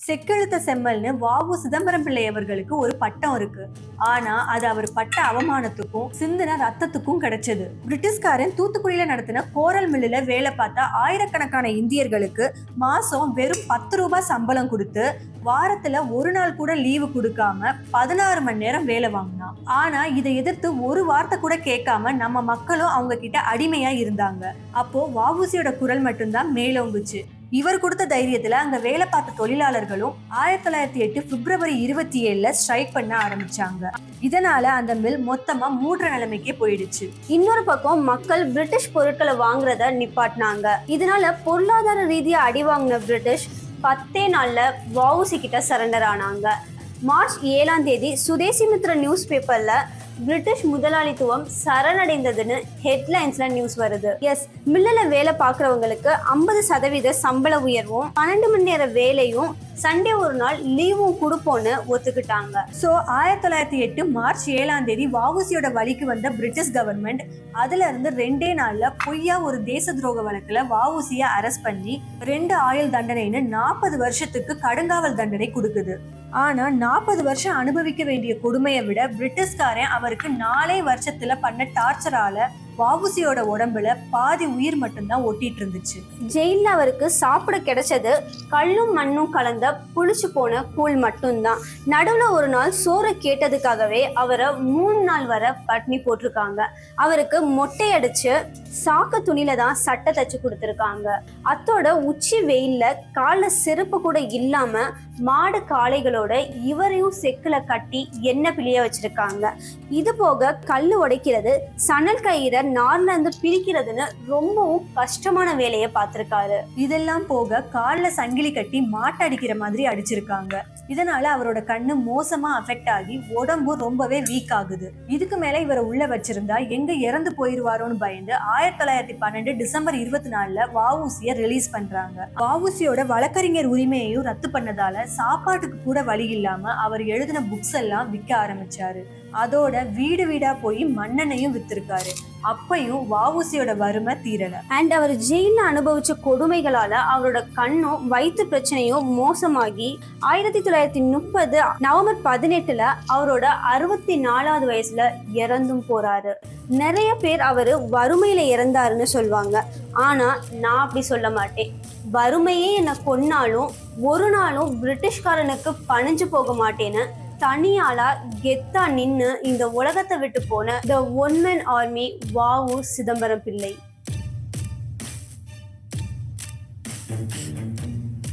செக்கெழுத்த செம்மல்னு வ.உ. சிதம்பரம் பிள்ளை அவர்களுக்கு ஒரு பட்டம் இருக்கு. ஆனா அது அவர் பட்ட அவமானத்துக்கும் சிந்தின ரத்தத்துக்கும் கிடைச்சது. பிரிட்டிஷ்காரன் தூத்துக்குடியில நடத்தின கோரல் மில்லுல வேலை பார்த்த ஆயிரக்கணக்கான இந்தியர்களுக்கு மாசம் வெறும் 10 ரூபாய் சம்பளம் கொடுத்து வாரத்துல ஒரு நாள் கூட லீவு கொடுக்காம 16 மணி நேரம் வேலை வாங்கினான். ஆனா இதை எதிர்த்து ஒரு வார்த்தை கூட கேட்காம நம்ம மக்களும் அவங்க கிட்ட அடிமையா இருந்தாங்க. அப்போ வ.உ.சியோட குரல் மட்டும்தான் மேலோங்குச்சு. இவர் கொடுத்த தைரியத்துல அங்க வேலை பார்த்த தொழிலாளர்களும் 1908 பிப்ரவரி 27 ஸ்ட்ரைக் பண்ண ஆரம்பிச்சாங்க. இதனால அந்த மில் மொத்தமா மூடுற நிலைமைக்கே போயிடுச்சு. இன்னொரு பக்கம் மக்கள் பிரிட்டிஷ் பொருட்களை வாங்குறத நிப்பாட்டினாங்க. இதனால பொருளாதார ரீதியா அடி வாங்கின பிரிட்டிஷ் 10 நாள்ல வ.உ.சி கிட்ட சரண்டர் ஆனாங்க. மார்ச் 7 சுதேசிமித்ர நியூஸ் பேப்பர்ல பிரிட்டிஷ் முதலாளித்துவம் சரணடைந்ததுன்னு ஹெட்லைன்ஸ்ல நியூஸ் வருது. மில்லுல வேலை பார்க்கறவங்களுக்கு 50% சம்பள உயர்வும் 12 மணி நேர வேலையும் சண்டே ஒரு நாள் லீவும் கொடுப்போன்னு ஒத்துக்கிட்டாங்க. 1908 மார்ச் 7 வ.உ.சியோட வழிக்கு வந்த பிரிட்டிஷ் கவர்மெண்ட் அதுல இருந்து 2 நாள்ல பொய்யா ஒரு தேச துரோக வழக்குல வ.உ.சியை அரெஸ்ட் பண்ணி 2 ஆயுள் தண்டனைன்னு 40 வருஷத்துக்கு கடுங்காவல் தண்டனை கொடுக்குது. ஆனா 40 வருஷம் அனுபவிக்க வேண்டிய கொடுமையை விட பிரிட்டிஷ்காரன் அவருக்கு 4 வருஷத்துல பண்ண டார்ச்சரால வ.உ.சியோட உடம்புல பாதி உயிர் மட்டும்தான் ஒட்டிட்டு இருந்துச்சு. ஜெயில அவருக்கு சாப்பிட கிடைச்சது கல்லும் மண்ணும் கலந்த புளிச்சு போன கூழ் மட்டும்தான். நடுவுல ஒரு நாள் சோறு கேட்டதுக்காகவே அவரை 3 நாள் வரை பட்னி போட்டிருக்காங்க. அவருக்கு மொட்டை அடிச்சு சாக்கு துணியில தான் சட்டை தச்சு கொடுத்துருக்காங்க. அத்தோட உச்சி வெயில்ல கால செருப்பு கூட இல்லாம மாடு காளைகளோட இவரையும் செக்குல கட்டி எண்ணெய் பிழிய வச்சிருக்காங்க. இது போக கல்லு உடைக்கிறது, சணல் கயிறை நார்ல இருந்து பிரிக்கிறதுன்னு ரொம்பவும் கஷ்டமான வேலையை பார்த்திருக்காரு. இதெல்லாம் போக கால்ல சங்கிலி கட்டி மாட்டடிக்கிற மாதிரி அடிச்சிருக்காங்க. இதனால அவரோட கண்ணு மோசமா அஃபெக்ட் ஆகி உடம்பு ரொம்பவே வீக் ஆகுது. இதுக்கு மேல இவரை உள்ள வச்சிருந்தா எங்க இறந்து போயிருவாரோன்னு பயந்து 1912 டிசம்பர் 24 வ.உ.சியை ரிலீஸ் பண்றாங்க. வ.உ.சியோட வழக்கறிஞர் உரிமையையும் ரத்து பண்ணதால சாப்பாட்டுக்கு கூட வழி இல்லாம அவர் எழுதின புக்ஸ் எல்லாம் விற்க ஆரம்பிச்சாரு. அதோட வீடு வீடா போய் மண்ணெண்ணையும் வித்திருக்காரு. அப்பையும் வ.உ.சியோட வறுமை தீரல. அவர் ஜெயில அனுபவிச்ச கொடுமைகளால அவரோட கண்ணும் வயிற்று பிரச்சனையும் மோசமாகி 1930 நவம்பர் 18 அவரோட 64வது வயசுல இறந்தும் போறாரு. நிறைய பேர் அவரு வறுமையில இறந்தாருன்னு சொல்லுவாங்க. ஆனா நான் அப்படி சொல்ல மாட்டேன். வறுமையே என்னை கொன்னாலும் ஒரு நாளும் பிரிட்டிஷ்காரனுக்கு பணிஞ்சு போக மாட்டேன்னு தனியாளா கெத்தா நின்னு இந்த உலகத்தை விட்டு போன the one man army V O. Chidambaram பிள்ளை.